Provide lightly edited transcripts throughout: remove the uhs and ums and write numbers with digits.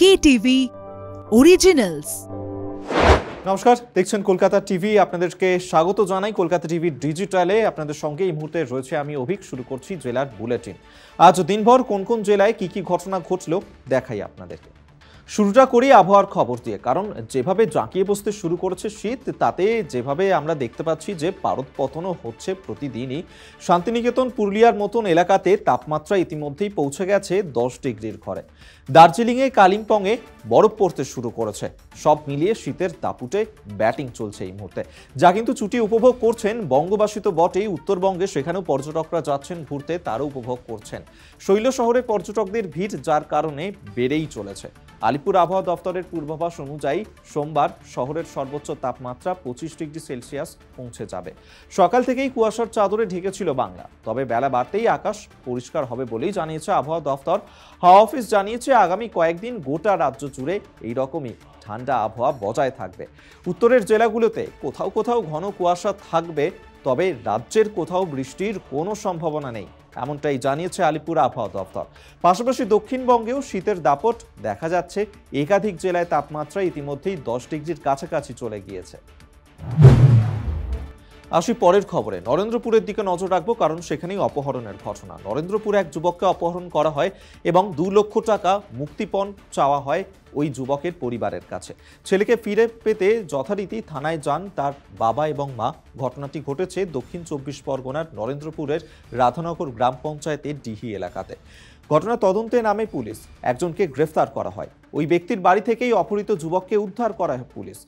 KTV Originals। নমস্কার, দেখছেন Kolkata TV. আপনাদেরকে স্বাগত জানাই কলকাতা টিভি ডিজিটালে। আপনাদের সঙ্গে এই মুহূর্তে রয়েছে আমি অভিক। শুরু করছি জেলার বুলেটিন। আজ দিনভর কোন কোন জেলায় কি কি ঘটনা ঘটলো দেখাই আপনাদেরকে। শুরুটা করি আবহাওয়ার খবর দিয়ে, কারণ যেভাবে জাঁকিয়ে বসতে শুরু করেছে শীত, তাতে যেভাবে আমরা দেখতে পাচ্ছি যে পারদপতনও হচ্ছে প্রতিদিনই। শান্তিনিকেতন, পুরুলিয়ার মতন এলাকাতে তাপমাত্রা ইতিমধ্যেই পৌঁছে গেছে 10 ডিগ্রির ঘরে। দার্জিলিংয়ে, কালিম্পংয়ে বরফ পড়তে শুরু করেছে। সব মিলিয়ে শীতের দাপুটে ব্যাটিং চলছে এই মুহূর্তে, যা কিন্তু ছুটি উপভোগ করছেন বঙ্গবাসী তো বটেই, উত্তরবঙ্গে সেখানেও পর্যটকরা যাচ্ছেন ঘুরতে, তারও উপভোগ করছেন। শৈল শহরে পর্যটকদের ভিড় যার কারণে বেড়েই চলেছে। আলিপুর আবহাওয়া দফতরের পূর্বাভাস অনুযায়ী সোমবার শহরের সর্বোচ্চ তাপমাত্রা 25 ডিগ্রি সেলসিয়াস পৌঁছে যাবে। সকাল থেকেই কুয়াশার চাদরে ঢেকেছিল বাংলা, তবে বেলা বাড়তেই আকাশ পরিষ্কার হবে বলেই জানিয়েছে আবহাওয়া দফতর। হাওয়া অফিস জানিয়েছে আগামী কয়েকদিন গোটা রাজ্য জুড়ে এইরকমই ঠান্ডা আবহাওয়া বজায় থাকবে। উত্তরের জেলাগুলোতে কোথাও কোথাও ঘন কুয়াশা থাকবে, তবে রাজ্যের কোথাও বৃষ্টির কোনো সম্ভাবনা নেই, এমনটাই জানিয়েছে আলিপুর আবহাওয়া দফতর। পাশাপাশি দক্ষিণবঙ্গেও শীতের দাপট দেখা যাচ্ছে। একাধিক জেলায় তাপমাত্রা ইতিমধ্যেই 10 ডিগ্রির কাছাকাছি চলে গিয়েছে। আসি পরের খবরে। নরেন্দ্রপুরের দিকে নজর রাখবো, কারণ সেখানেই অপহরণের ঘটনা। নরেন্দ্রপুরে এক যুবককে অপহরণ করা হয় এবং 2 লক্ষ টাকা মুক্তিপণ চাওয়া হয় ওই যুবকের পরিবারের কাছে। ছেলেকে ফিরে পেতে যথারীতি থানায় যান তার বাবা এবং মা। ঘটনাটি ঘটেছে দক্ষিণ 24 পরগনার নরেন্দ্রপুরের রাধানগর গ্রাম পঞ্চায়েতের ডিহি এলাকাতে। ঘটনা তদন্তে নামে পুলিশ। একজনকে গ্রেফতার করা হয়। ওই ব্যক্তির বাড়ি থেকেই অপহৃত যুবককে উদ্ধার করা হয় পুলিশ।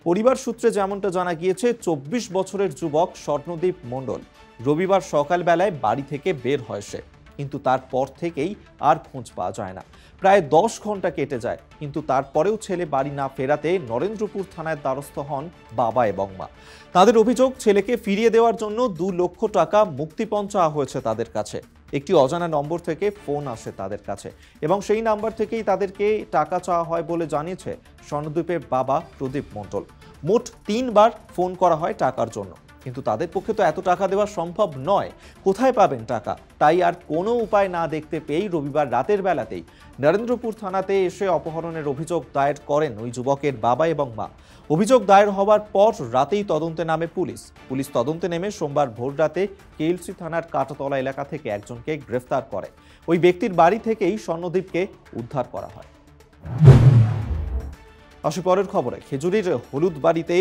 পরিবার সূত্রে যেমনটা জানা গিয়েছে, 24 বছরের যুবক স্বর্ণদীপ মণ্ডল রবিবার সকালবেলায় বাড়ি থেকে বের হয় সে, কিন্তু তারপর থেকেই আর খোঁজ পাওয়া যায় না। প্রায় 10 ঘন্টা কেটে যায়, কিন্তু তারপরেও ছেলে বাড়ি না ফেরাতে নরেন্দ্রপুর থানায় দ্বারস্থ হন বাবা এবং মা। তাদের অভিযোগ, ছেলেকে ফিরিয়ে দেওয়ার জন্য 2 লক্ষ টাকা মুক্তিপণ চাওয়া হয়েছে তাদের কাছে। একটি অজানা নম্বর থেকে ফোন আসে তাদের কাছে এবং সেই নাম্বার থেকেই তাদেরকে টাকা চাওয়া হয় বলে জানিয়েছে স্বর্ণদ্বীপের বাবা প্রদীপ মণ্ডল। মোট 3 বার ফোন করা হয় টাকার জন্য, কিন্তু তাদের পক্ষে তো এত টাকা দেওয়া সম্ভব নয়। কোথায় পাবেন টাকা? তাই আর কোনো উপায় না দেখতে পেয়েই রবিবার রাতের বেলাতেই নরেন্দ্রপুর থানাতে এসে অপহরণের অভিযোগ দায়ের করেন ওই যুবকের বাবা এবং মা। অভিযোগ দায়ের হওয়ার পর রাতেই তদন্তে নামে পুলিশ তদন্তে নেমে সোমবার ভোর রাতে কেএলসি থানার কাটাতলা এলাকা থেকে একজনকে গ্রেফতার করে। ওই ব্যক্তির বাড়ি থেকেই স্বর্ণদ্বীপকে উদ্ধার করা হয়। আসি পরের খবরে। খেজুরির হলুদ বাড়িতে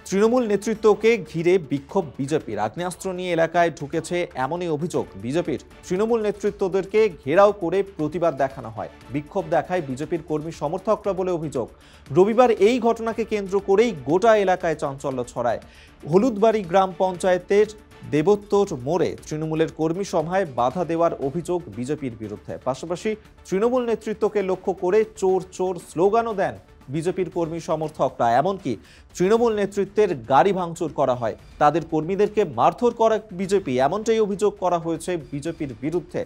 তৃণমূল নেতৃত্বকে ঘিরে বিক্ষোভ বিজেপির। আগ্নেয়াস্ত্র নিয়ে এলাকায় ঢুকেছে এমনই অভিযোগ বিজেপির। তৃণমূল নেতৃত্বদেরকে ঘেরাও করে প্রতিবাদ দেখানো হয়, বিক্ষোভ দেখায় বিজেপির কর্মী সমর্থকরা বলে অভিযোগ। রবিবার এই ঘটনাকে কেন্দ্র করেই গোটা এলাকায় চাঞ্চল্য ছড়ায়। হলুদবাড়ি গ্রাম পঞ্চায়েতের দেবোত্তর মোড়ে তৃণমূলের কর্মী সভায় বাধা দেওয়ার অভিযোগ বিজেপির বিরুদ্ধে। পাশাপাশি তৃণমূল নেতৃত্বকে লক্ষ্য করে চোর চোর স্লোগানও দেন বিজেপির কর্মী সমর্থকরা। এমনকি তৃণমূল নেতৃত্বের গাড়ি ভাঙচুর করা হয়, তাদের কর্মীদেরকে মারধর করা বিজেপি, এমনটাই অভিযোগ করা হয়েছে বিজেপির বিরুদ্ধে।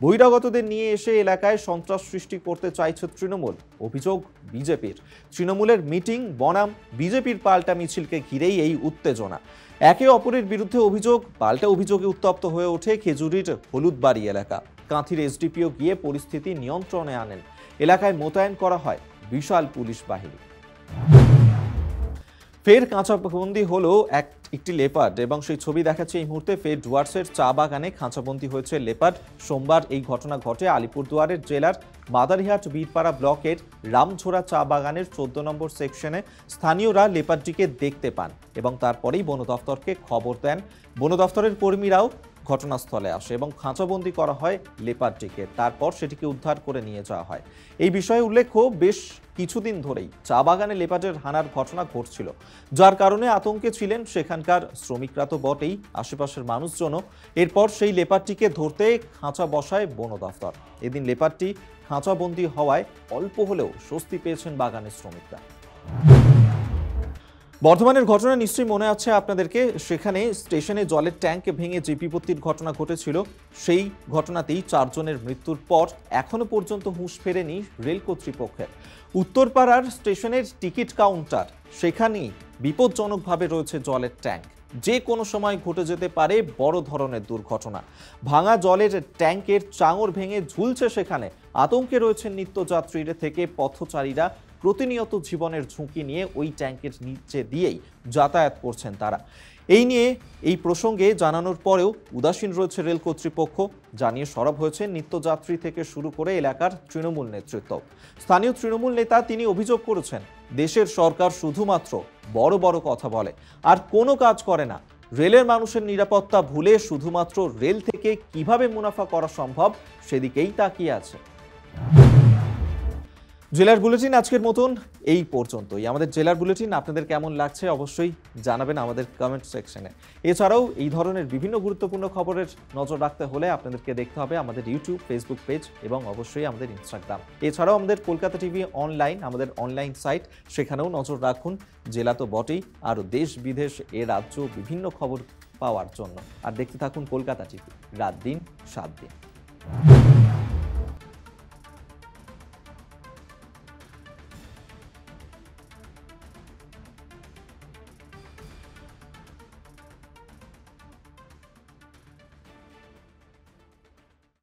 বহিরাগতদের নিয়ে এসে এলাকায় সন্ত্রাস সৃষ্টি করতে চাইছে তৃণমূল, অভিযোগ বিজেপির। তৃণমূলের মিটিং বনাম বিজেপির পাল্টা মিছিলকে ঘিরেই এই উত্তেজনা। একে অপরের বিরুদ্ধে অভিযোগ, পাল্টা অভিযোগে উত্তপ্ত হয়ে ওঠে খেজুরির হলুদবাড়ি এলাকা। কাঁথির এসডিপিও গিয়ে পরিস্থিতি নিয়ন্ত্রণে আনেন। এলাকায় মোতায়েন করা হয় বিশাল পুলিশ বাহিনী। ফের কাঁচাবন্দি হলো একটি লেপার্ড এবং সেই ছবি দেখাচ্ছে এই মুহূর্তে। ফের ডুয়ার্সের চা বাগানে খাঁচাবন্দি হয়েছে লেপার্ড। সোমবার এই ঘটনা ঘটে আলিপুরদুয়ারের জেলার মাদারিহাট বীরপাড়া ব্লকের রামঝোড়া চা বাগানের 14 নম্বর সেকশনে। স্থানীয়রা লেপার্ডটিকে দেখতে পান এবং তারপরেই বন দফতরকে খবর দেন। বন দফতরের কর্মীরাও ঘটনাস্থলে আসে এবং খাঁচাবন্দি করা হয় লেপার্ডটিকে। তারপর সেটিকে উদ্ধার করে নিয়ে যাওয়া হয়। এই বিষয়ে উল্লেখ্য, বেশ কিছুদিন ধরেই চা বাগানে লেপার্ডের হানার ঘটনা ঘটছিল, যার কারণে আতঙ্কে ছিলেন সেখানকার শ্রমিকরা তো বটেই, আশেপাশের মানুষজনও। এরপর সেই লেপার্ডটিকে ধরতে খাঁচা বসায় বন দফতর। এদিন লেপার্ডটি খাঁচাবন্দি হওয়ায় অল্প হলেও স্বস্তি পেয়েছেন বাগানের শ্রমিকরা। বর্ধমানের ঘটনা নিশ্চয়ই মনে আছে আপনাদেরকে। সেখানে স্টেশনে জলের ট্যাঙ্ক ভেঙে যে বিপত্তির ঘটনা ঘটেছিল, সেই ঘটনাতেই 4 জনের মৃত্যুর পর এখনো পর্যন্ত হুঁশ ফেরেনি রেল কর্তৃপক্ষের। উত্তরপাড়ার স্টেশনের টিকিট কাউন্টার, সেখানেই বিপজ্জনকভাবে রয়েছে জলের ট্যাঙ্ক। যে কোনো সময় ঘটে যেতে পারে বড় ধরনের দুর্ঘটনা। ভাঙা জলের ট্যাঙ্কের চাঙড় ভেঙে ঝুলছে সেখানে। আতঙ্কে রয়েছেন নিত্যযাত্রীরা থেকে পথচারীরা। প্রতিনিয়ত জীবনের ঝুঁকি নিয়ে ওই ট্যাঙ্কের নিচে দিয়েই যাতায়াত করছেন তারা। এই প্রসঙ্গে জানানোর পরেও উদাসীন রয়েছে রেল কর্তৃপক্ষ। জানিয়ে সরব হয়েছে নিত্যযাত্রী থেকে শুরু করে এলাকার তৃণমূল নেতৃত্ব। স্থানীয় তৃণমূল নেতা তিনি অভিযোগ করেছেন, দেশের সরকার শুধুমাত্র বড় বড় কথা বলে আর কোনো কাজ করে না। রেলের মানুষের নিরাপত্তা ভুলে শুধুমাত্র রেল থেকে কিভাবে মুনাফা করা সম্ভব সেদিকেই তাকিয়ে আছে। জেলার বুলেটিন আজকের মতন এই পর্যন্তই। আমাদের জেলার বুলেটিন আপনাদের কেমন লাগছে অবশ্যই জানাবেন আমাদের কমেন্ট সেকশনে। এছাড়াও এই ধরনের বিভিন্ন গুরুত্বপূর্ণ খবরের নজর রাখতে হলে আপনাদেরকে দেখতে হবে আমাদের ইউটিউব, ফেসবুক পেজ এবং অবশ্যই আমাদের ইনস্টাগ্রাম। এছাড়াও আমাদের কলকাতা টিভি অনলাইন, আমাদের অনলাইন সাইট, সেখানেও নজর রাখুন। জেলা তো বটেই, আরও দেশ বিদেশ এ রাজ্য বিভিন্ন খবর পাওয়ার জন্য। আর দেখতে থাকুন কলকাতা টিভি, রাত দিন 7 দিন।